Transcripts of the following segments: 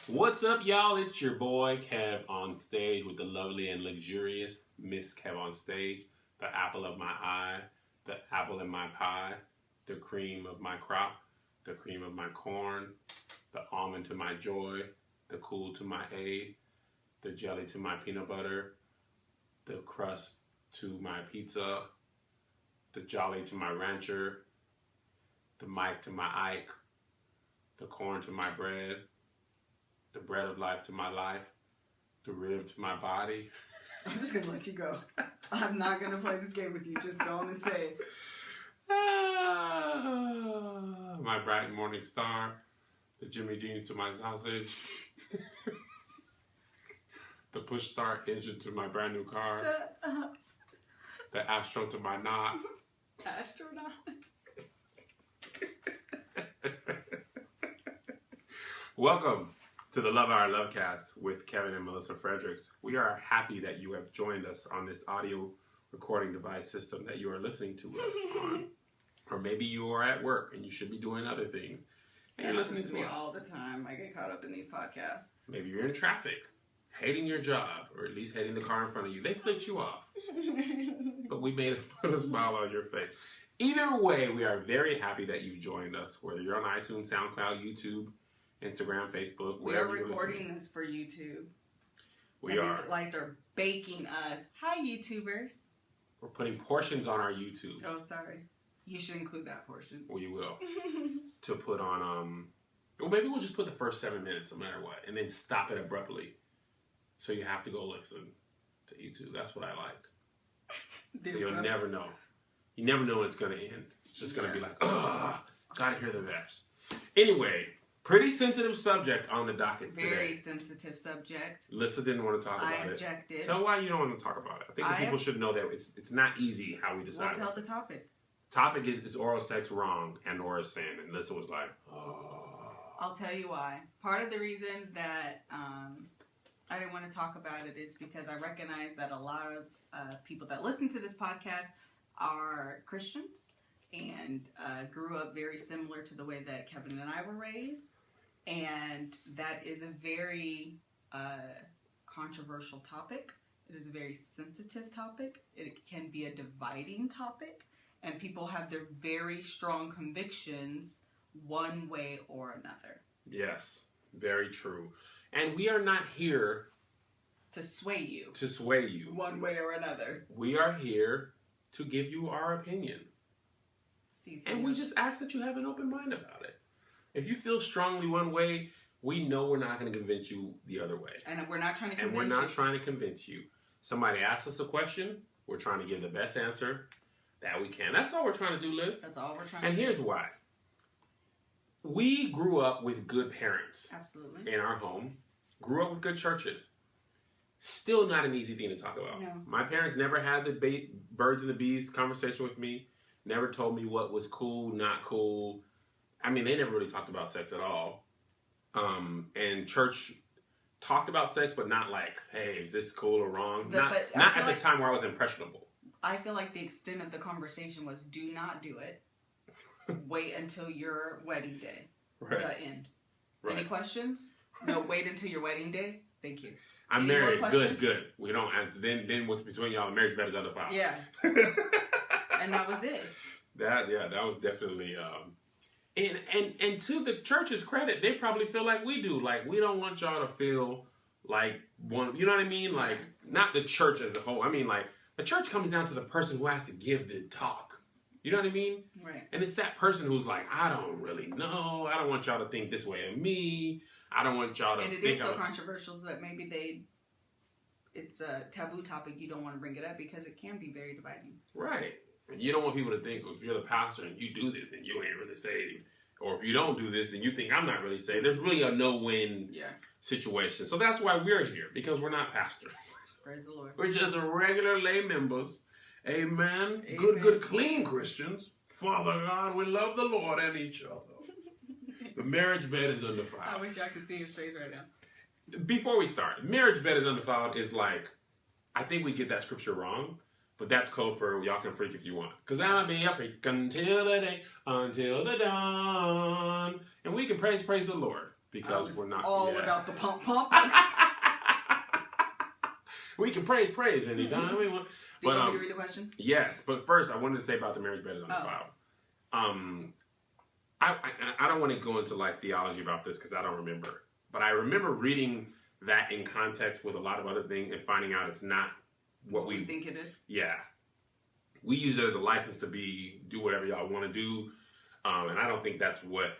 What's up, y'all? It's your boy KevOnStage with the lovely and luxurious Miss KevOnStage, the apple of my eye, the apple in my pie, the cream of my crop, the cream of my corn, the almond to my joy, the cool to my aid, the jelly to my peanut butter, the crust to my pizza, the jolly to my rancher, the mic to my Ike, the corn to my bread, the bread of life to my life, the rib to my body. I'm just going to let you go. I'm not going to play this game with you. Just go on and say it. My bright morning star, the Jimmy Dean to my sausage, the push start engine to my brand new car, Shut up. the astro to my knot. Astronaut. Welcome to the Love Our Lovecast with Kevin and Melissa Fredericks. We are happy that you have joined us on this audio recording device system that you are listening to us on. Or maybe you are at work and you should be doing other things. And you're listening to me us all the time. I get caught up in these podcasts. Maybe you're in traffic, hating your job, or at least hating the car in front of you. They flipped you off. But we made it put a smile on your face. Either way, we are very happy that you've joined us, whether you're on iTunes, SoundCloud, YouTube, Instagram, Facebook, We wherever are you're recording listening. this for YouTube. We are. These lights are baking us. Hi, YouTubers. We're putting portions on our YouTube. Oh, sorry. You should include that portion. We will. To put on, well, maybe we'll just put the first 7 minutes no matter what, and then stop it abruptly. So you have to go listen to YouTube. That's what I like. So you'll never know. You never know when it's going to end. It's just going to be like, oh, gotta hear the rest. Anyway, pretty sensitive subject on the docket today. Very sensitive subject. Lissa didn't want to talk about I it. objected. Tell why you don't want to talk about it. I think the people should know that it's not easy how we decide. We'll tell the topic. Topic is oral sex wrong and or a sin? And Lissa was like, oh. I'll tell you why. Part of the reason that I didn't want to talk about it is because I recognize that a lot of people that listen to this podcast are Christians and grew up very similar to the way that Kevin and I were raised. And that is a very controversial topic. It is a very sensitive topic. It can be a dividing topic. And people have their very strong convictions one way or another. Yes, very true. And we are not here to sway you. To sway you. One way or another. We are here to give you our opinion. And we just ask that you have an open mind about it. If you feel strongly one way, we know we're not going to convince you the other way. And we're not trying to convince you. And we're not trying to convince you. Somebody asks us a question, we're trying to give the best answer that we can. That's all we're trying to do, Liz. That's all we're trying to do. And here's why. We grew up with good parents. Absolutely. In our home. Grew up with good churches. Still not an easy thing to talk about. No. My parents never had the birds and the bees conversation with me. Never told me what was cool, not cool. I mean, they never really talked about sex at all. And church talked about sex, but not like, hey, is this cool or wrong? Not at the time where I was impressionable. I feel like the extent of the conversation was, do not do it. Wait until your wedding day. Right. The end. Right. Any questions? No, wait until your wedding day. Thank you. I'm married. Good. We don't. Then what's between y'all? The marriage bed is undefiled. Yeah. And that was it. That was definitely. And to the church's credit, they probably feel like we do. Like, we don't want y'all to feel like one. You know what I mean? Like, not the church as a whole. I mean, like, the church comes down to the person who has to give the talk. You know what I mean? Right. And it's that person who's like, I don't really know. I don't want y'all to think this way of me. I don't want y'all to think. And it is so controversial that maybe it's a taboo topic. You don't want to bring it up because it can be very dividing. Right. And you don't want people to think, well, if you're the pastor and you do this, then you ain't really saved. Or if you don't do this, then you think I'm not really saved. There's really a no-win situation. So that's why we're here, because we're not pastors. Praise the Lord. We're just regular lay members. Amen. Good, clean Christians. Father God, we love the Lord and each other. The marriage bed is undefiled. I wish y'all could see his face right now. Before we start, marriage bed is undefiled is like, I think we get that scripture wrong. But that's code for y'all can freak if you want. Because I'll be a freak until the day, until the dawn. And we can praise the Lord. because we're not all about the pump. We can praise anytime we want. Do you want me to read the question? Yes, but first I wanted to say about the marriage bed is on the file. I don't want to go into like theology about this because I don't remember. But I remember reading that in context with a lot of other things and finding out it's not what we think it is. Yeah. We use it as a license to do whatever y'all want to do. And I don't think that's what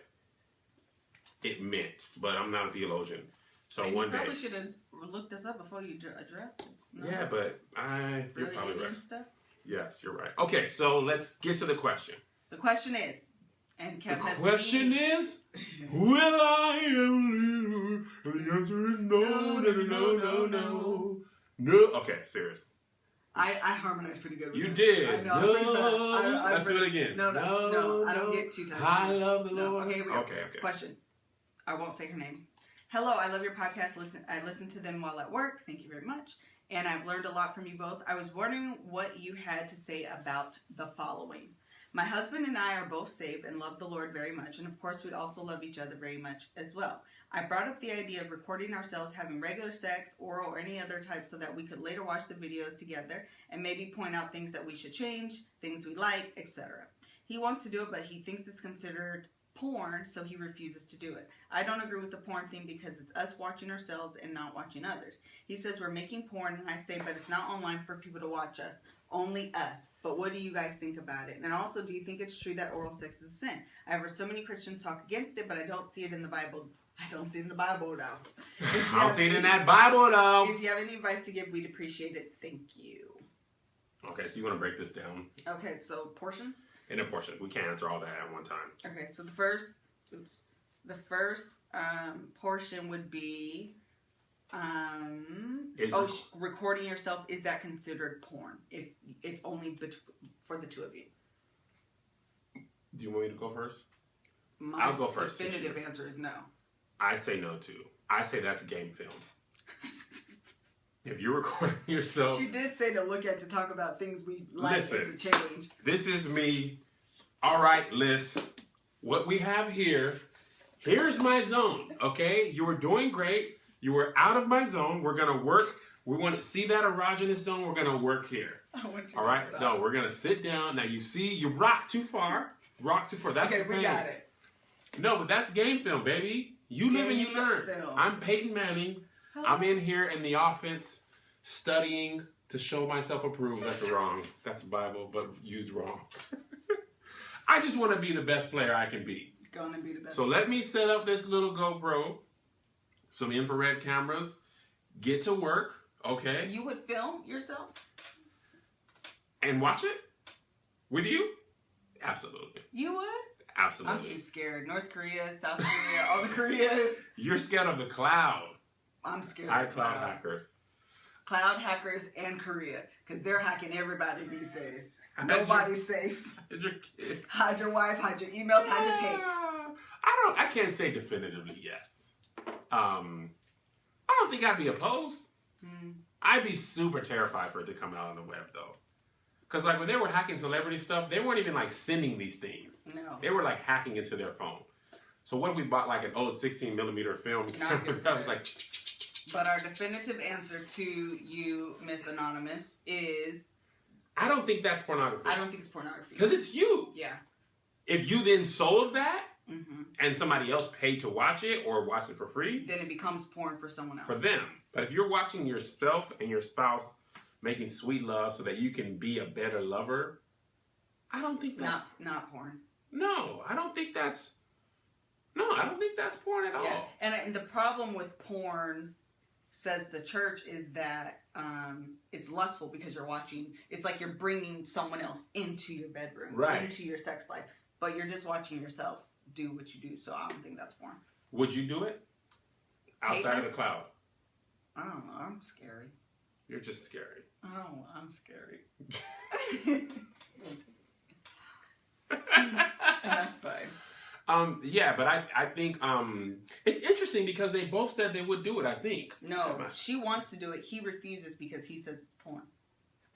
it meant. But I'm not a theologian. So and one you day. probably should have looked this up before you addressed it. No? Yeah, but you're probably right. Stuff? Yes, you're right. Okay, so let's get to the question. The question is, and Kev the question is, will I ever live? The answer is no. Okay, serious. I harmonized pretty good with you. Did. I know. Let's do it again. No, I don't get too tired. I love the Lord. Okay, here we go. Okay. Question. I won't say her name. Hello, I love your podcast. I listen to them while at work. Thank you very much. And I've learned a lot from you both. I was wondering what you had to say about the following. My husband and I are both saved and love the Lord very much. And of course, we also love each other very much as well. I brought up the idea of recording ourselves having regular sex, oral, or any other type so that we could later watch the videos together and maybe point out things that we should change, things we like, etc. He wants to do it, but he thinks it's considered porn, so he refuses to do it. I don't agree with the porn thing because it's us watching ourselves and not watching others. He says we're making porn, and I say, but it's not online for people to watch us, only us. But what do you guys think about it? And also, do you think it's true that oral sex is a sin? I've heard so many Christians talk against it, but I don't see it in the Bible. I don't see it in the Bible now. I don't see it in that Bible though. If you have any advice to give, we'd appreciate it. Thank you. Okay, so you want to break this down? Okay, so portions? In a portion. We can't answer all that at one time. Okay, so the first portion would be recording yourself. Is that considered porn? If it's only for the two of you. Do you want me to go first? I'll go first. Definitive answer is no. I say no too. I say that's game film. If you're recording yourself... She did say to look at, to talk about things we like as a change. This is me. All right, Liz. What we have here, here's my zone, okay? You were doing great. You were out of my zone. We're going to work. We want to see that erogenous zone. We're going to work here. All right? No, we're going to sit down. Now, you see, you rock too far. Rock too far. That's okay, we got it. No, but that's game film, baby. You live and you learn. I'm Peyton Manning. I'm in here in the offense studying to show myself approved. That's wrong. That's Bible, but used wrong. I just want to be the best player I can be. Gonna be the best. So let me set up this little GoPro, some infrared cameras, get to work, okay? You would film yourself? And watch it? With you? Absolutely. You would? Absolutely. I'm too scared. North Korea, South Korea, all the Koreas. You're scared of the cloud. I'm scared of the cloud hackers. Cloud hackers and Korea, because they're hacking everybody these days. Nobody's safe. Hide your kids. Hide your wife, hide your emails, hide your tapes. I can't say definitively yes. I don't think I'd be opposed. I'd be super terrified for it to come out on the web though. Because like when they were hacking celebrity stuff, they weren't even like sending these things. No. They were like hacking into their phone. So what if we bought like an old 16mm film camera that was like... But our definitive answer to you, Miss Anonymous, is... I don't think that's pornography. I don't think it's pornography. Because it's you. Yeah. If you then sold that and somebody else paid to watch it or watch it for free... Then it becomes porn for someone else. For them. But if you're watching yourself and your spouse making sweet love so that you can be a better lover, I don't think that's... Not porn. No, I don't think that's... No, I don't think that's porn at all. And the problem with porn, says the church, is that it's lustful because you're watching... It's like you're bringing someone else into your bedroom. Right. Into your sex life. But you're just watching yourself do what you do. So I don't think that's porn. Would you do it? Outside of the cloud? I don't know. I'm scary. You're just scary. Oh, I'm scary. And that's fine. Yeah, but I think it's interesting because they both said they would do it, I think. No, she wants to do it. He refuses because he says it's porn.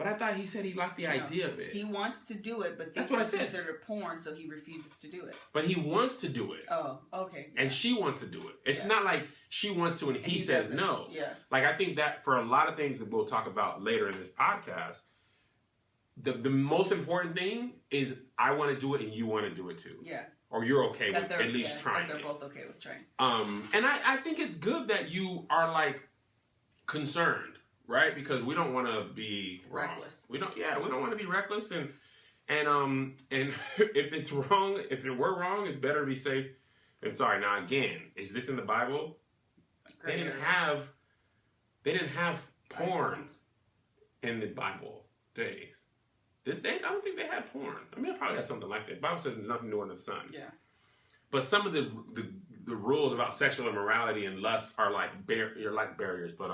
But I thought he said he liked the idea of it. He wants to do it, but that's what I said. Considered porn, so he refuses to do it. But he wants to do it. Oh, okay. Yeah. And she wants to do it. It's not like she wants to and he says doesn't. no. Yeah. Like, I think that for a lot of things that we'll talk about later in this podcast, the most important thing is I want to do it and you want to do it too. Yeah. Or you're okay with at least trying. That they're both okay with trying. And I think it's good that you are like concerned, right? Because we don't want to be reckless. We don't want to be reckless and if it's wrong, if it were wrong, it's better to be safe than sorry. Now again, is this in the Bible? They didn't have porn in the Bible days. Did they? I don't think they had porn. I mean, they probably had something like that. The Bible says there's nothing new under the sun. Yeah. But some of the rules about sexual immorality and lust are like barriers, but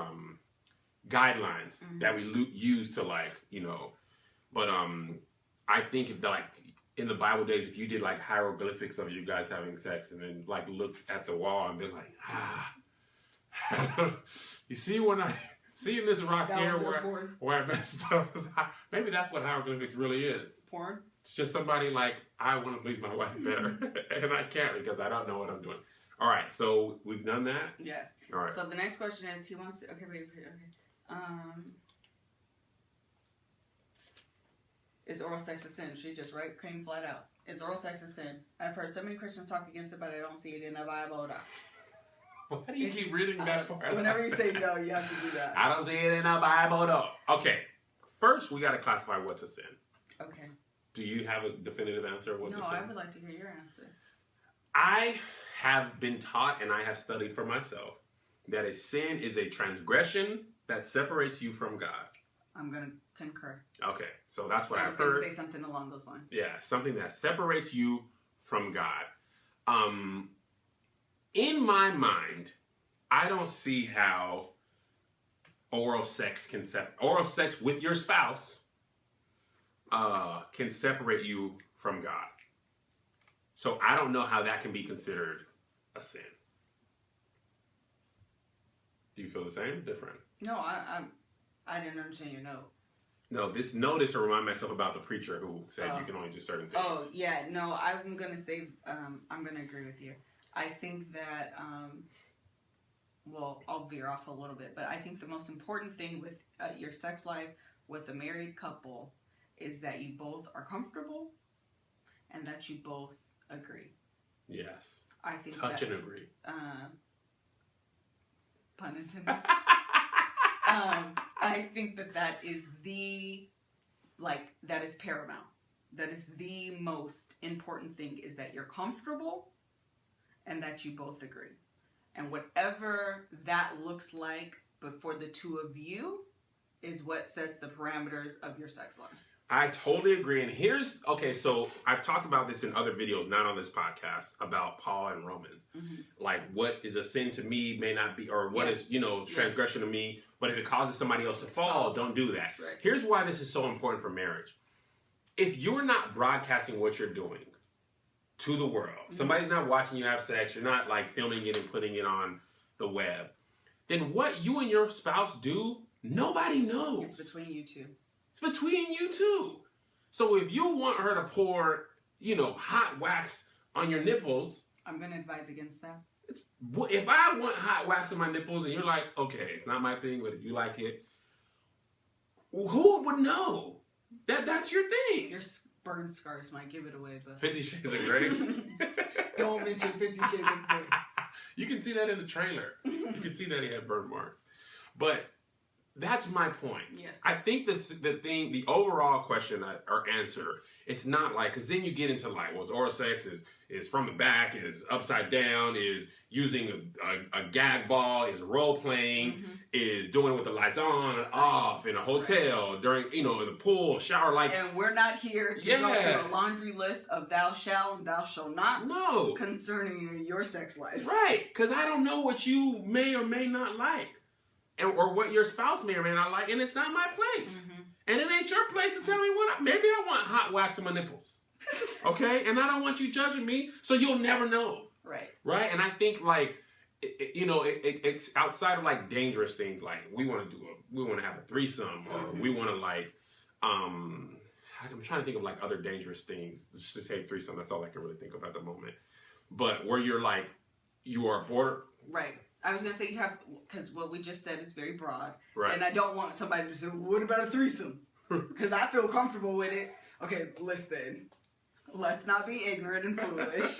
guidelines that we use to like, you know. But I think if in the Bible days, if you did like hieroglyphics of you guys having sex and then like looked at the wall and be like, you see when I see in this rock here where I messed up. Maybe that's what hieroglyphics really is. Porn? It's just somebody like, I want to please my wife better. And I can't because I don't know what I'm doing. All right, so we've done that? Yes. All right. So the next question is, he wants to, okay. Is oral sex a sin? She just came flat out. Is oral sex a sin? I've heard so many Christians talk against it, but I don't see it in the Bible. Why do you keep reading that part? Whenever you say no, you have to do that. I don't see it in the Bible though. Okay. First, we got to classify what's a sin. Okay. Do you have a definitive answer of what's a sin? No, I would like to hear your answer. I have been taught and I have studied for myself that a sin is a transgression that separates you from God. I'm going to concur. Okay. So that's what I've heard. I was going to say something along those lines. Yeah. Something that separates you from God. In my mind, I don't see how oral sex with your spouse can separate you from God. So I don't know how that can be considered a sin. Do you feel the same? Different? No, I didn't understand your note. No, this notice to remind myself about the preacher who said you can only do certain things. Oh, yeah. No, I'm going to say, I'm going to agree with you. I think that, well, I'll veer off a little bit, but I think the most important thing with your sex life with a married couple is that you both are comfortable and that you both agree. Yes. I think touch and agree. Pun intended. I think that is that is paramount. That is the most important thing, is that you're comfortable and that you both agree. And whatever that looks like, but for the two of you, is what sets the parameters of your sex life. I totally agree. And so I've talked about this in other videos, not on this podcast, about Paul and Romans. Mm-hmm. Like, what is a sin to me may not be, or what is, transgression to me, but if it causes somebody else to fall, don't do that. Right. Here's why this is so important for marriage. If you're not broadcasting what you're doing to the world, somebody's not watching you have sex, you're not like filming it and putting it on the web, then what you and your spouse do, nobody knows. It's between you two. It's between you two. So if you want her to pour, hot wax on your nipples, I'm going to advise against that. If I want hot wax on my nipples and you're like, okay, it's not my thing, but if you like it, who would know? That's your thing. Your burn scars might give it away, but 50 Shades of Grey. Don't mention 50 Shades of Grey. You can see that in the trailer. You can see that he had burn marks. But that's my point. Yes. I think the overall question or answer, it's not like, because then you get into like, well, oral sex is from the back, is upside down, is using a gag ball, is role playing, is doing it with the lights on and off in a hotel, during, in the pool, shower, like. And we're not here to go through a laundry list of thou shalt and thou shalt not. No. Concerning your sex life. Right. Because I don't know what you may or may not like. Or what your spouse may or may not like, and it's not my place. And it ain't your place to tell me maybe I want hot wax on my nipples. Okay? And I don't want you judging me, so you'll never know. Right. Right? And I think, like, it's outside of, like, dangerous things, like, we want to have a threesome, or we want to, like, I'm trying to think of like other dangerous things. Just to say threesome, that's all I can really think of at the moment. But where you're like, you are border. Right. I was going to say you have, because what we just said is very broad. Right. And I don't want somebody to say, what about a threesome? Because I feel comfortable with it. Okay, listen. Let's not be ignorant and foolish.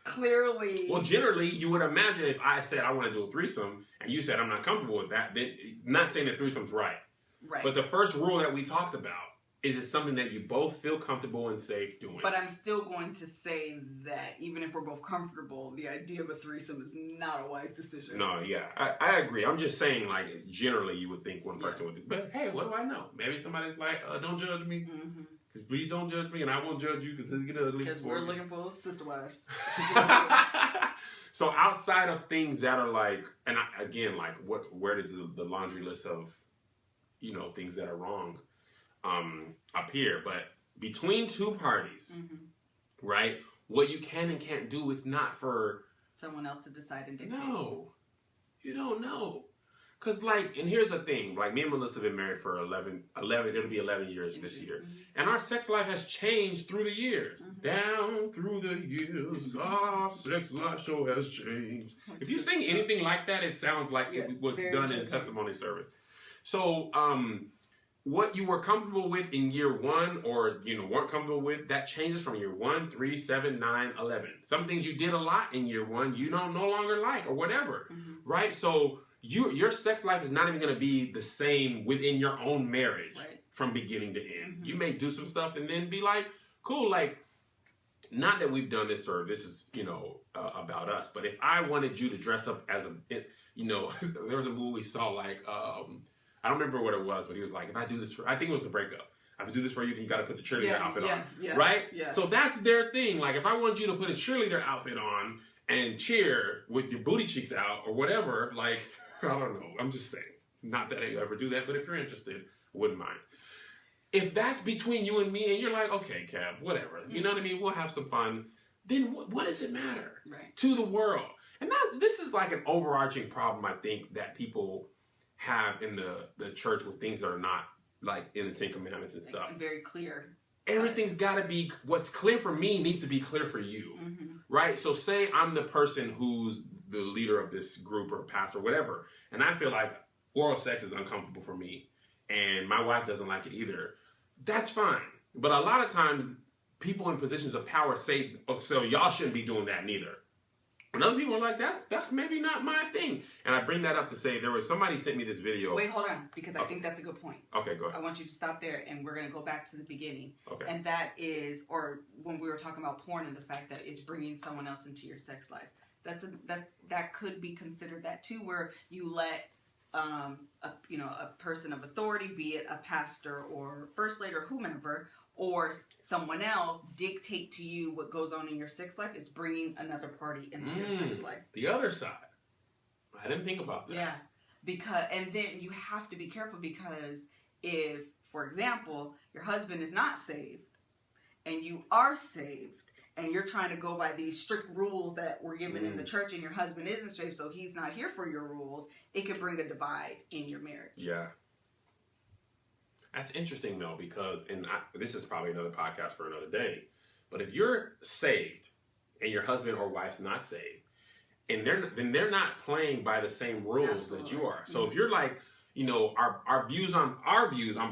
Clearly. Well, generally, you would imagine if I said I want to do a threesome and you said I'm not comfortable with that, then not saying that threesome's right. Right. But the first rule that we talked about is it something that you both feel comfortable and safe doing. But I'm still going to say that even if we're both comfortable, the idea of a threesome is not a wise decision. No, yeah, I agree. I'm just saying, like, generally you would think one person would do. But hey, what do I know? Maybe somebody's like, don't judge me. Mm-hmm. Please don't judge me, and I won't judge you because it'll get ugly. Because we're looking for sister wives. So outside of things that are like, and again, like, where does the laundry list of, things that are wrong appear? But between two parties, right? What you can and can't do, it's not for someone else to decide and dictate. No, you don't know. Because, like, and here's the thing, like, me and Melissa have been married for 11, it'll be 11 years this year. And our sex life has changed through the years. Down through the years, our sex life show has changed. If you sing anything like that, it sounds like it was done in testimony service. So, what you were comfortable with in year one or, weren't comfortable with, that changes from year 1, 3, 7, 9, 11. Some things you did a lot in year one, you don't no longer like or whatever, right? So, your sex life is not even going to be the same within your own marriage from beginning to end. You may do some stuff and then be like, cool, like, not that we've done this or this is, about us, but if I wanted you to dress up as there was a movie we saw, like, I don't remember what it was, but he was like, if I do this I think it was The Breakup. If I do this for you, then you got to put the cheerleader outfit on, right? Yeah. So that's their thing. Like, if I want you to put a cheerleader outfit on and cheer with your booty cheeks out or whatever, like, I don't know. I'm just saying. Not that I ever do that, but if you're interested, I wouldn't mind. If that's between you and me and you're like, okay, Kev, whatever. You know what I mean? We'll have some fun. Then what does it matter to the world? And this is like an overarching problem, I think, that people have in the church with things that are not like in the Ten Commandments and stuff. Very clear. Everything's got to be, what's clear for me needs to be clear for you, right? So say I'm the person who's the leader of this group or pastor or whatever, and I feel like oral sex is uncomfortable for me, and my wife doesn't like it either. That's fine. But a lot of times, people in positions of power say, oh, so y'all shouldn't be doing that neither. And other people are like, that's maybe not my thing. And I bring that up to say, somebody sent me this video. Wait, hold on, because I think that's a good point. Okay, go ahead. I want you to stop there, and we're going to go back to the beginning. Okay. And that is, or when we were talking about porn and the fact that it's bringing someone else into your sex life. That could be considered that too, where you let a person of authority, be it a pastor or first lady or whomever, or someone else, dictate to you what goes on in your sex life. Is bringing another party into your sex life. The other side. I didn't think about that. Yeah, and then you have to be careful, because if, for example, your husband is not saved and you are saved, and you're trying to go by these strict rules that were given in the church, and your husband isn't saved, so he's not here for your rules, it could bring a divide in your marriage. Yeah. That's interesting, though, because, this is probably another podcast for another day, but if you're saved and your husband or wife's not saved, and they're not playing by the same rules that you are. So if you're like, our views on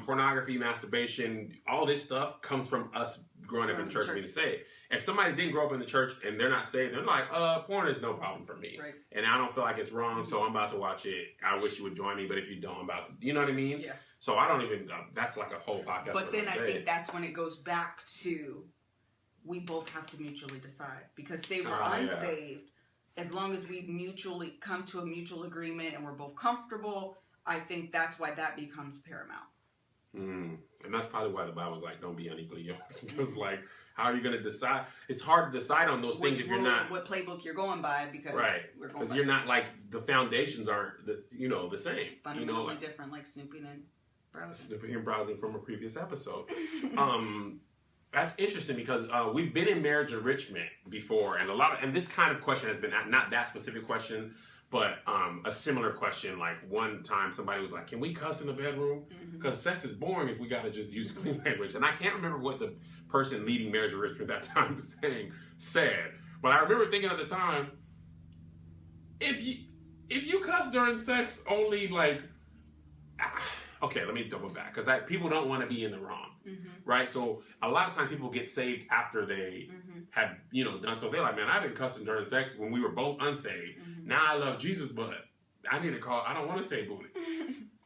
pornography, masturbation, all this stuff comes from us growing up in church and being saved. If somebody didn't grow up in the church and they're not saved, they're like, porn is no problem for me. Right. And I don't feel like it's wrong, so I'm about to watch it. I wish you would join me, but if you don't, I'm about to, you know what I mean? Yeah. So I don't even, that's like a whole podcast. But then I think that's when it goes back to, we both have to mutually decide. Because say we're unsaved, as long as we mutually come to a mutual agreement and we're both comfortable, I think that's why that becomes paramount. And that's probably why the Bible's like, don't be unequally yoked. Because, like, how are you going to decide? It's hard to decide on those things if you're not. What playbook you're going by, because because you're not, like, the foundations aren't the same. Fundamentally different, like snooping and browsing. Snooping and browsing from a previous episode. That's interesting, because we've been in marriage enrichment before, and and this kind of question has been, not that specific question, But a similar question, like one time somebody was like, can we cuss in the bedroom? Because sex is boring if we got to just use clean language. And I can't remember what the person leading marriage arrangement at that time was said. But I remember thinking at the time, if you cuss during sex only like, okay, let me double back. Because people don't want to be in the wrong, right? So a lot of times people get saved after they have, done so. They're like, man, I've been cussing during sex when we were both unsaved. Now I love Jesus, but I need to call. I don't want to say booty.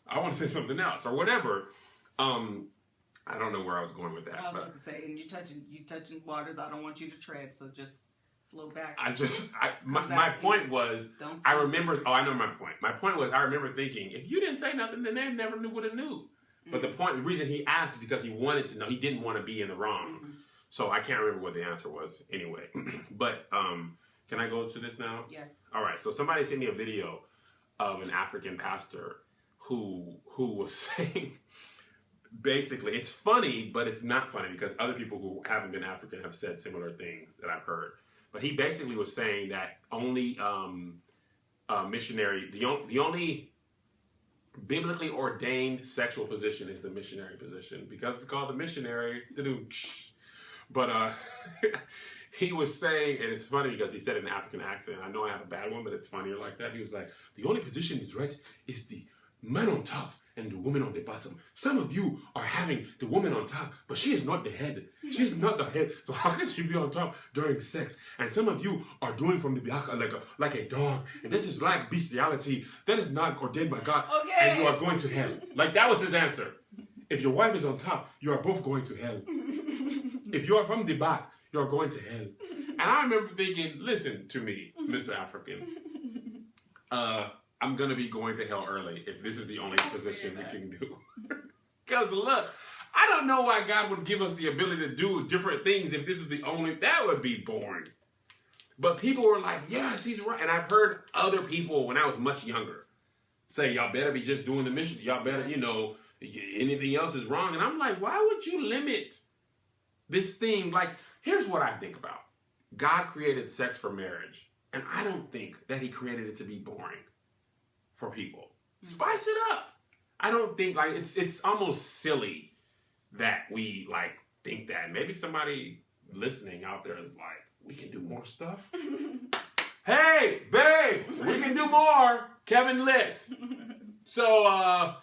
I want to say something else or whatever. I don't know where I was going with that. I was about to say, and you touching waters I don't want you to tread, so just flow back. My point was, I remember. Oh, I know my point. My point was, I remember thinking, if you didn't say nothing, then they never would have knew. But the reason he asked is because he wanted to know. He didn't want to be in the wrong. So I can't remember what the answer was anyway. But can I go to this now? Yes. All right. So somebody sent me a video of an African pastor who was saying, basically, it's funny, but it's not funny because other people who haven't been African have said similar things that I've heard. But he basically was saying that only missionary, the only biblically ordained sexual position is the missionary position because it's called the missionary. But he was saying, and it's funny because he said it in an African accent. I know I have a bad one, but it's funnier like that. He was like, the only position is right is the man on top and the woman on the bottom. Some of you are having the woman on top, but she is not the head. She is not the head. So how can she be on top during sex? And some of you are doing from the back like a dog. And this is like bestiality. That is not ordained by God. Okay. And you are going to hell. Like that was his answer. If your wife is on top, you are both going to hell. If you are from the back, you are going to hell. And I remember thinking, listen to me, Mr. African. I'm going to be going to hell early if this is the only position we can do. Because look, I don't know why God would give us the ability to do different things if this is the only, that would be boring. But people were like, yes, he's right. And I've heard other people when I was much younger say, y'all better be just doing the mission. Y'all better, anything else is wrong. And I'm like, why would you limit this thing? Like, here's what I think about. God created sex for marriage. And I don't think that he created it to be boring for people. Spice it up. I don't think it's almost silly that we think that. Maybe somebody listening out there is like, we can do more stuff. Hey, babe, we can do more. Kevin lists. So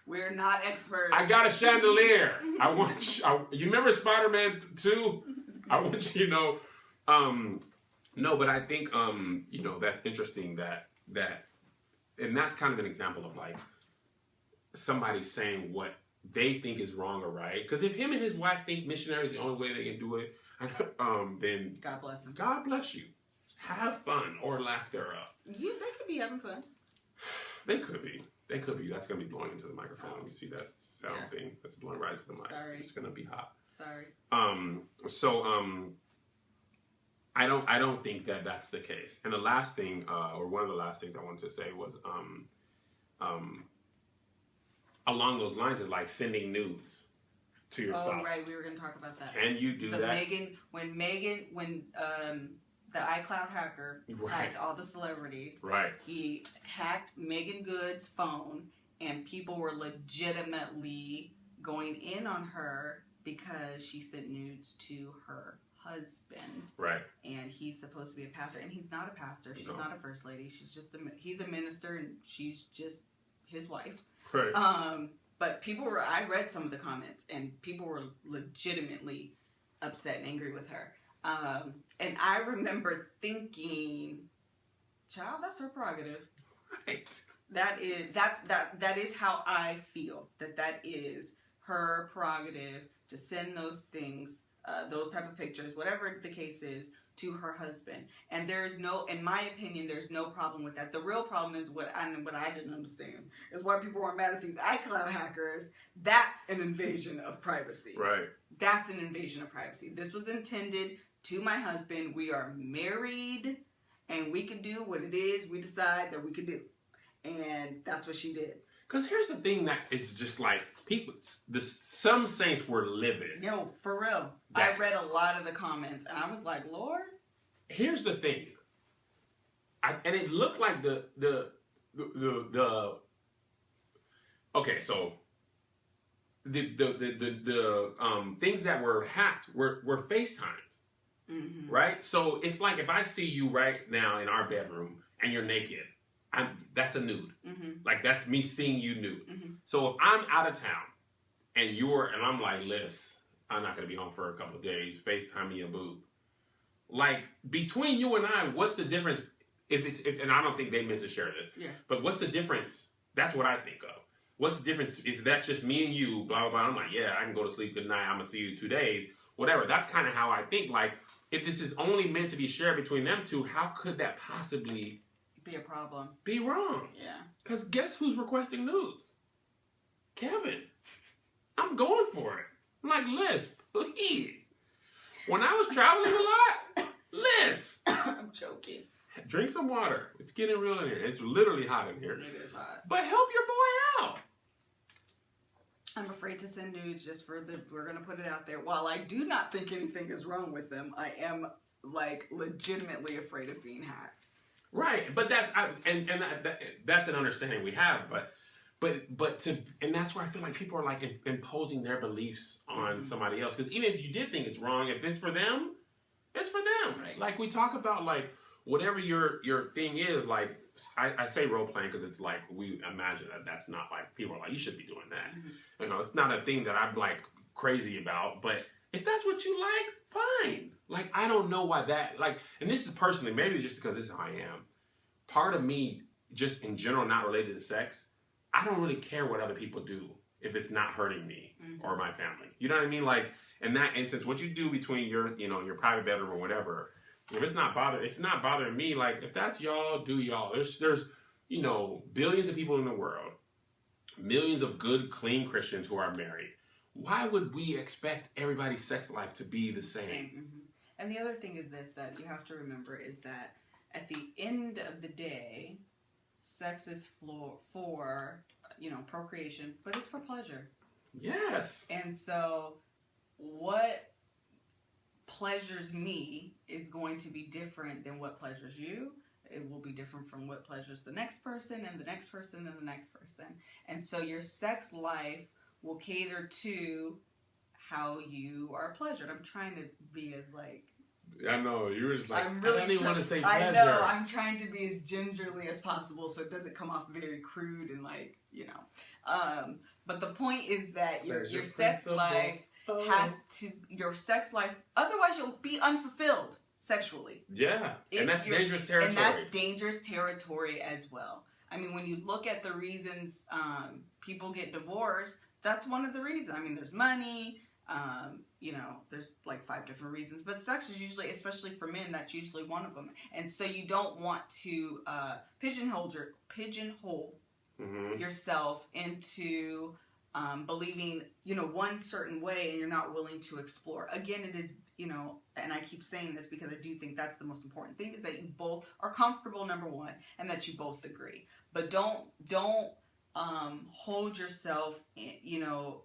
we're not experts. I got a chandelier. I want you remember Spider-Man 2? I want you to know. No, but I think that's interesting that and that's kind of an example of somebody saying what they think is wrong or right. Because if him and his wife think missionary is the only way they can do it, then God bless them. God bless you. Have fun or lack thereof. They could be having fun. They could be. They could be. That's gonna be blowing into the microphone. You see that sound thing? That's blowing right into the mic. Sorry. It's gonna be hot. Sorry. I don't think that that's the case. And the last thing, or one of the last things I wanted to say was, along those lines is sending nudes to your spouse. Oh, right. We were going to talk about that. Can you do that? When the iCloud hacker hacked all the celebrities, right? He hacked Megan Good's phone, and people were legitimately going in on her because she sent nudes to her husband, right? And he's supposed to be a pastor, and he's not a pastor. She's not a first lady. She's just he's a minister, and she's just his wife. Right. But I read some of the comments, and people were legitimately upset and angry with her. And I remember thinking, child, that's her prerogative. Right. That is how I feel. That is her prerogative to send those things, those type of pictures, whatever the case is, to her husband. And in my opinion, there's no problem with that. The real problem is what I didn't understand is why people were mad at these iCloud hackers. That's an invasion of privacy. Right. That's an invasion of privacy. This was intended to my husband. We are married, and we can do what it is we decide that we can do. And that's what she did. Because here's the thing that it's just some saints were livid. Yo, for real. I read a lot of the comments, and I was like, Lord? Here's the thing. and it looked like the okay, so the things that were hacked were FaceTimes, right? So it's like if I see you right now in our bedroom and you're naked, that's a nude. Like that's me seeing you nude. So if I'm out of town and I'm like, Liz, I'm not gonna be home for a couple of days. FaceTime me a boob. Like between you and I, what's the difference? And I don't think they meant to share this. Yeah. But what's the difference? That's what I think of. What's the difference if that's just me and you, blah, blah, blah. I'm like, yeah, I can go to sleep, good night, I'm going to see you in 2 days, whatever. That's kind of how I think. Like, if this is only meant to be shared between them two, how could that possibly be a problem? Be wrong. Yeah. Because guess who's requesting nudes? Kevin. I'm going for it. I'm like, Liz, please. When I was traveling a lot, Liz. I'm joking. Drink some water. It's getting real in here. It's literally hot in here. It is hot. But help your boy out. I'm afraid to send nudes just we're going to put it out there. While I do not think anything is wrong with them, I am, like, legitimately afraid of being hacked. Right. But that's an understanding we have. And that's where I feel like people are, like, imposing their beliefs on somebody else. Because even if you did think it's wrong, if it's for them, it's for them. Right. Like, we talk about, like, whatever your thing is, like, I say role playing because it's like we imagine that's not like people are like, you should be doing that. You know, it's not a thing that I'm like crazy about, but if that's what you like, fine. Like, I don't know why that, like, and this is personally, maybe just because this is how I am. Part of me, just in general, not related to sex, I don't really care what other people do if it's not hurting me or my family. You know what I mean? Like, in that instance, what you do between your, you know, your private bedroom or whatever, if it's not bothering me, like, if that's y'all, do y'all. There's, you know, billions of people in the world, millions of good, clean Christians who are married. Why would we expect everybody's sex life to be the same? And the other thing is this, that you have to remember is that at the end of the day, sex is for, you know, procreation, but it's for pleasure. Yes. And so what pleasures me is going to be different than what pleasures you. It will be different from what pleasures the next person and the next person and the next person. And so your sex life will cater to how you are pleasured. I'm trying to be as like... I know, you were just like, I'm really I don't even want to say I pleasure. know, I'm trying to be as gingerly as possible so it doesn't come off very crude and like, you know. But the point is that your sex life your sex life, otherwise you'll be unfulfilled sexually. Yeah, and that's dangerous territory. And that's dangerous territory as well. I mean, when you look at the reasons people get divorced, that's one of the reasons. I mean, there's money, you know, there's like 5 different reasons, but sex is usually, especially for men, that's usually one of them. And so you don't want to pigeonhole yourself into believing, you know, one certain way and you're not willing to explore. Again, it is, you know, and I keep saying this because I do think that's the most important thing, is that you both are comfortable, number one, and that you both agree. But don't hold yourself, you know,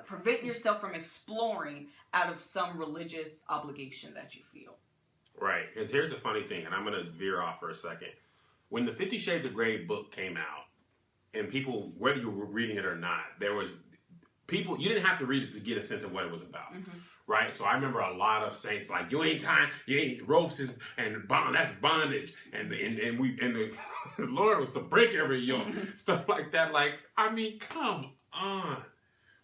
prevent yourself from exploring out of some religious obligation that you feel. Right, because here's the funny thing, and I'm going to veer off for a second. When the 50 Shades of Grey book came out, and people, whether you were reading it or not, there was people, you didn't have to read it to get a sense of what it was about, right? So I remember a lot of saints like, you ain't ropes and bond, that's bondage, and the Lord was to break every yoke, stuff like that. Like, I mean, come on.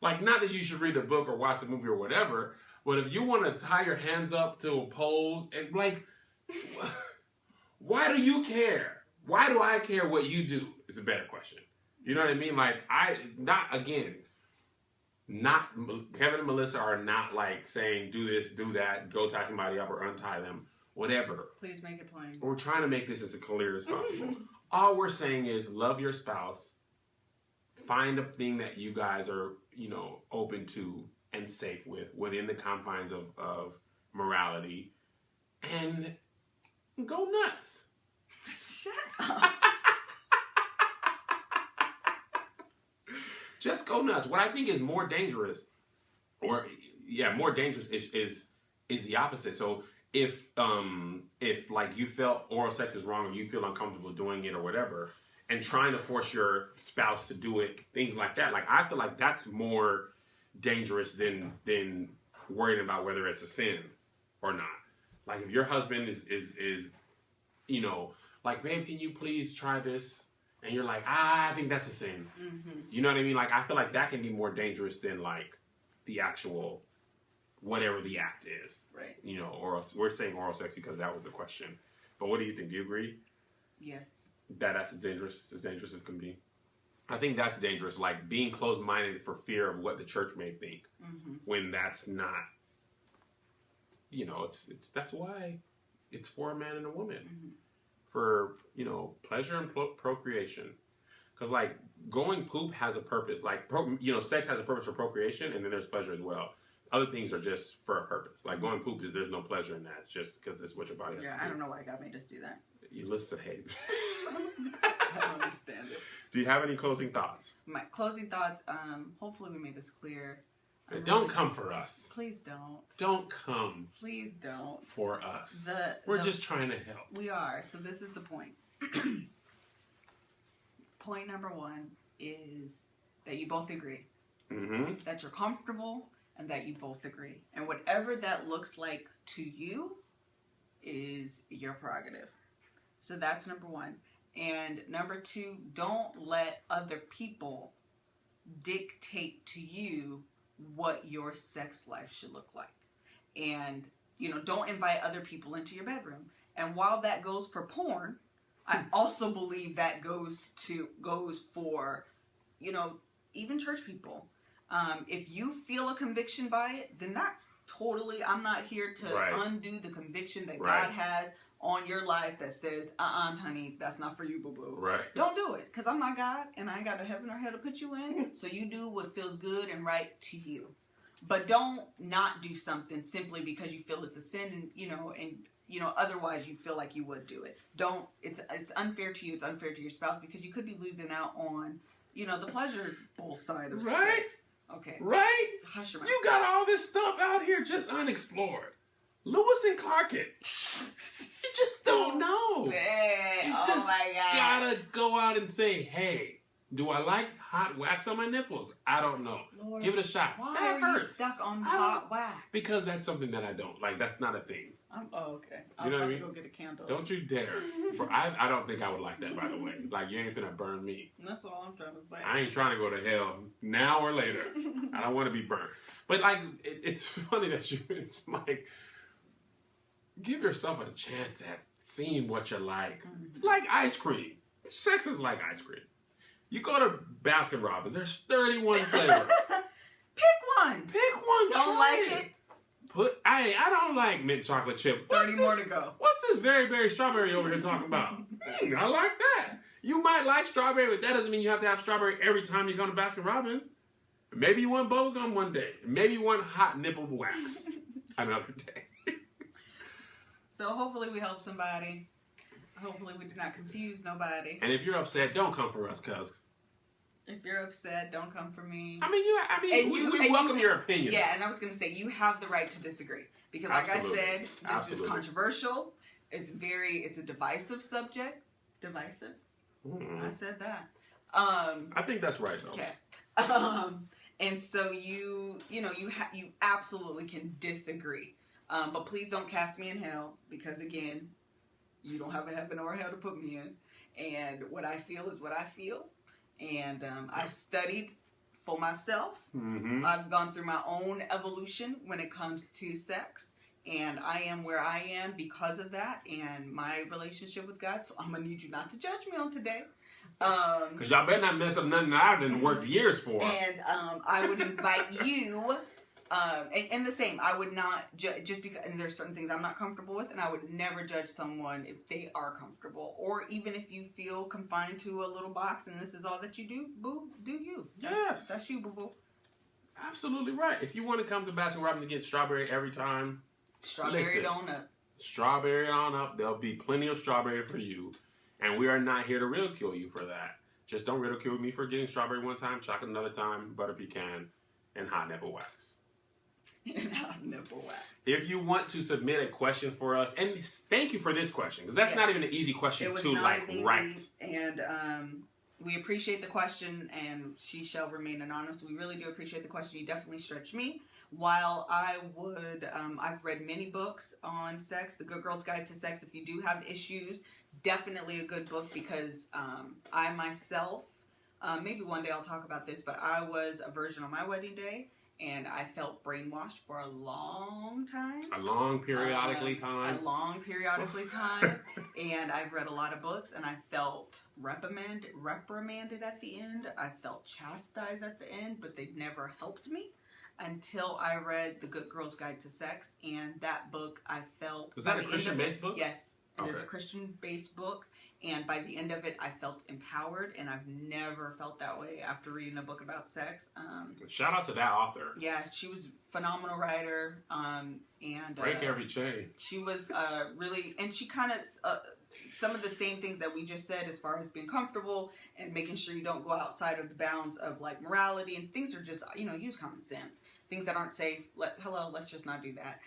Like, not that you should read the book or watch the movie or whatever, but if you want to tie your hands up to a pole, and like, why do you care? Why do I care what you do? Is a better question. You know what I mean? Like, Kevin and Melissa are not like saying, do this, do that, go tie somebody up or untie them, whatever. Please make it plain. We're trying to make this as clear as possible. All we're saying is love your spouse, find a thing that you guys are, you know, open to and safe with within the confines of morality, and go nuts. Shut up. Just go nuts. What I think is more dangerous is the opposite. So if like you felt oral sex is wrong or you feel uncomfortable doing it or whatever, and trying to force your spouse to do it, things like that, like I feel like that's more dangerous than worrying about whether it's a sin or not. Like if your husband is you know, like, babe, can you please try this? And you're like, I think that's a sin. Mm-hmm. You know what I mean? Like I feel like that can be more dangerous than like the actual whatever the act is. Right. You know, or we're saying oral sex because that was the question. But what do you think? Do you agree? Yes. That's as dangerous as can be? I think that's dangerous, like being closed-minded for fear of what the church may think, when that's not, you know, it's that's why it's for a man and a woman, for, you know, pleasure and procreation. Because like going poop has a purpose, like you know, sex has a purpose for procreation, and then there's pleasure as well. Other things are just for a purpose. Like going poop there's no pleasure in that. It's just because this is what your body has to do. I don't know why God made us do that. You listen, hey. I don't understand it. Do you have any closing thoughts? My closing thoughts, hopefully we made this clear. Don't come for us. Please don't. Don't come. Please don't. For us. We're just trying to help. We are. So this is the point. Point number one is that you both agree. That you're comfortable and that you both agree. And whatever that looks like to you is your prerogative. So that's number one. And number two, don't let other people dictate to you what your sex life should look like. And, you know, don't invite other people into your bedroom. And while that goes for porn, I also believe that goes for, you know, even church people. If you feel a conviction by it, then that's totally, I'm not here to undo the conviction that God has on your life that says, honey, that's not for you, boo-boo. Right. Don't do it, because I'm not God, and I ain't got a heaven or hell to put you in, so you do what feels good and right to you. But don't not do something simply because you feel it's a sin, and, you know, otherwise you feel like you would do it. Don't, it's unfair to you, it's unfair to your spouse, because you could be losing out on, you know, the pleasurable side of sex. Okay. Right? Hush your mouth. You got all this stuff out here just unexplored. Lewis and Clark it. You just don't know. Man, you just gotta go out and say, hey, do I like hot wax on my nipples? I don't know. Lord, give it a shot. Why that are hurts. You stuck on hot wax? Because that's something that I don't like. That's not a thing. Okay. You know what I about mean? to go get a candle. Don't you dare. I don't think I would like that, by the way. Like, you ain't finna burn me. That's all I'm trying to say. I ain't trying to go to hell now or later. I don't want to be burnt. But, like, it's funny that it's like, give yourself a chance at seeing what you like. It's like ice cream. Sex is like ice cream. You go to Baskin Robbins, there's 31 flavors. Pick one. Pick one. Don't like it. I don't like mint chocolate chip. 30 more to go. What's this berry strawberry over here talking about? I like that. You might like strawberry, but that doesn't mean you have to have strawberry every time you go to Baskin Robbins. Maybe you want bubblegum one day. Maybe you want hot nipple wax another day. So hopefully we help somebody. Hopefully we did not confuse nobody. And if you're upset, don't come for us, cuz. If you're upset, don't come for me. We welcome your opinion. Yeah, and I was going to say, you have the right to disagree. Because like I said, this is controversial. It's a divisive subject. Divisive? Mm-hmm. I said that. I think that's right, though. Okay. And so you absolutely can disagree. But please don't cast me in hell, because again, you don't have a heaven or a hell to put me in. And what I feel is what I feel. And I've studied for myself. Mm-hmm. I've gone through my own evolution when it comes to sex. And I am where I am because of that and my relationship with God. So I'm going to need you not to judge me on today. Because y'all better not mess up nothing that I didn't work years for. And I would invite you... and the same, I would not just because, and there's certain things I'm not comfortable with, and I would never judge someone if they are comfortable, or even if you feel confined to a little box and this is all that you do, boo, do you. That's you, boo boo. Absolutely right. If you want to come to Baskin Robbins and get strawberry every time, strawberry donut. Strawberry on up. There'll be plenty of strawberry for you, and we are not here to ridicule you for that. Just don't ridicule me for getting strawberry one time, chocolate another time, butter pecan, and hot nipple wax. and have nipple wax. If you want to submit a question for us, and thank you for this question, because that's not even an easy question to write. And we appreciate the question, and she shall remain anonymous. We really do appreciate the question. You definitely stretched me. While I would, I've read many books on sex, The Good Girl's Guide to Sex. If you do have issues, definitely a good book, because I myself, maybe one day I'll talk about this, but I was a virgin on my wedding day, and I felt brainwashed for a long time. A long periodically time. And I've read a lot of books, and I felt reprimanded at the end. I felt chastised at the end, but they never helped me until I read The Good Girl's Guide to Sex. And that book, I felt... Was that a Christian-based book? Yes. It is a Christian-based book. And by the end of it, I felt empowered, and I've never felt that way after reading a book about sex. Shout out to that author. Yeah, she was a phenomenal writer. And break every chain. She was really, and she kind of, some of the same things that we just said as far as being comfortable and making sure you don't go outside of the bounds of like morality, and things are just, use common sense. Things that aren't safe, let's just not do that.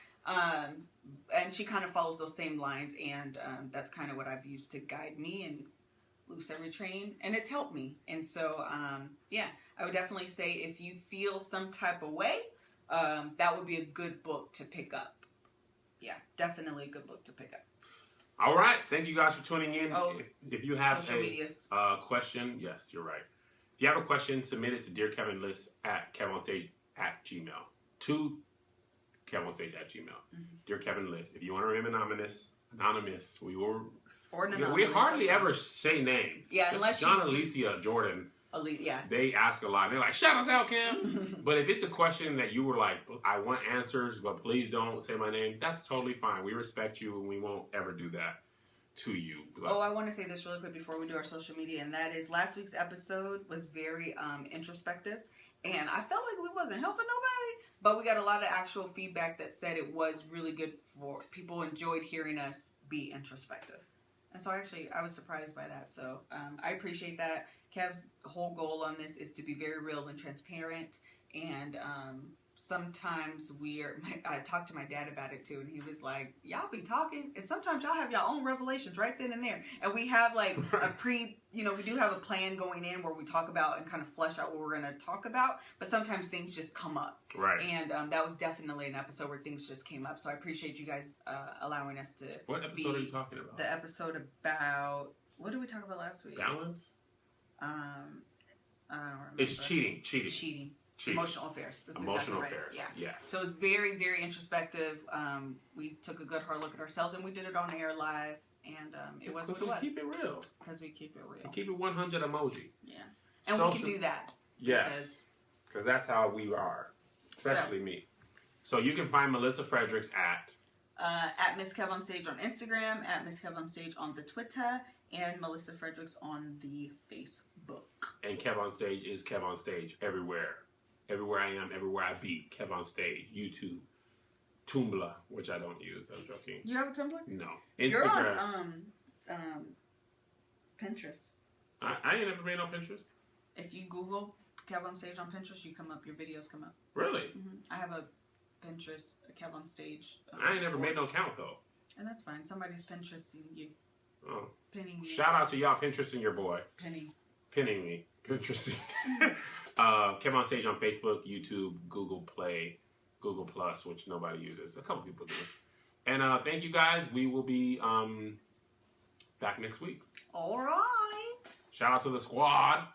And she kind of follows those same lines, and that's kind of what I've used to guide me and loose every train, and it's helped me. And so, yeah, I would definitely say if you feel some type of way, that would be a good book to pick up. Yeah, definitely a good book to pick up. All right, thank you guys for tuning in. If you have a question, yes, you're right. If you have a question, submit it to DearKevinList at KevOnStage@gmail. To KevOnStage@gmail. Dear Kevin List. If you want to remain anonymous, we hardly ever say names. Yeah, unless John, Alicia, Jordan. Yeah. They ask a lot. They're like, shout us out, Kev. But if it's a question that you were like, I want answers, but please don't say my name, that's totally fine. We respect you, and we won't ever do that to you. I want to say this really quick before we do our social media, and that is last week's episode was very introspective, and I felt like we wasn't helping nobody, but we got a lot of actual feedback that said it was really good for people, enjoyed hearing us be introspective. And so I was surprised by that. So I appreciate that. Kev's whole goal on this is to be very real and transparent. And sometimes I talked to my dad about it too, and he was like, y'all be talking, and sometimes y'all have your own revelations right then and there. And we have like we do have a plan going in where we talk about and kind of flesh out what we're going to talk about, but sometimes things just come up. Right. And that was definitely an episode where things just came up. So I appreciate you guys allowing us to. What episode are you talking about? The episode about, what did we talk about last week? Balance? I don't remember. It's cheating. Emotional affairs. That's Emotional exactly right. affairs. Yeah. So it was very, very introspective. We took a good hard look at ourselves, and we did it on air live, and it was what it was. Keep it real. Because we keep it real. We keep it 100 emoji. Yeah. And we can do that. Yes. Because that's how we are. Especially me. So you can find Melissa Fredericks at Miss KevOnStage on Instagram, at Miss KevOnStage on the Twitter, and Melissa Fredericks on the Facebook. And KevOnStage is KevOnStage everywhere. Everywhere I am, everywhere I be, KevOnStage, YouTube, Tumblr, which I don't use. I'm joking. You have a Tumblr? No. Instagram. You're on Pinterest. I ain't never made no Pinterest. If you Google KevOnStage on Pinterest, you come up. Your videos come up. Really? Mm-hmm. I have a Pinterest, a KevOnStage. I ain't never made no account though. And that's fine. Somebody's Pinteresting you. Oh. Pinning you. Shout out to y'all Pinteresting your boy. Pinning me. Pinteresting. KevOnStage on Facebook, YouTube, Google Play, Google Plus, which nobody uses. A couple people do. And thank you guys. We will be back next week. All right. Shout out to the squad.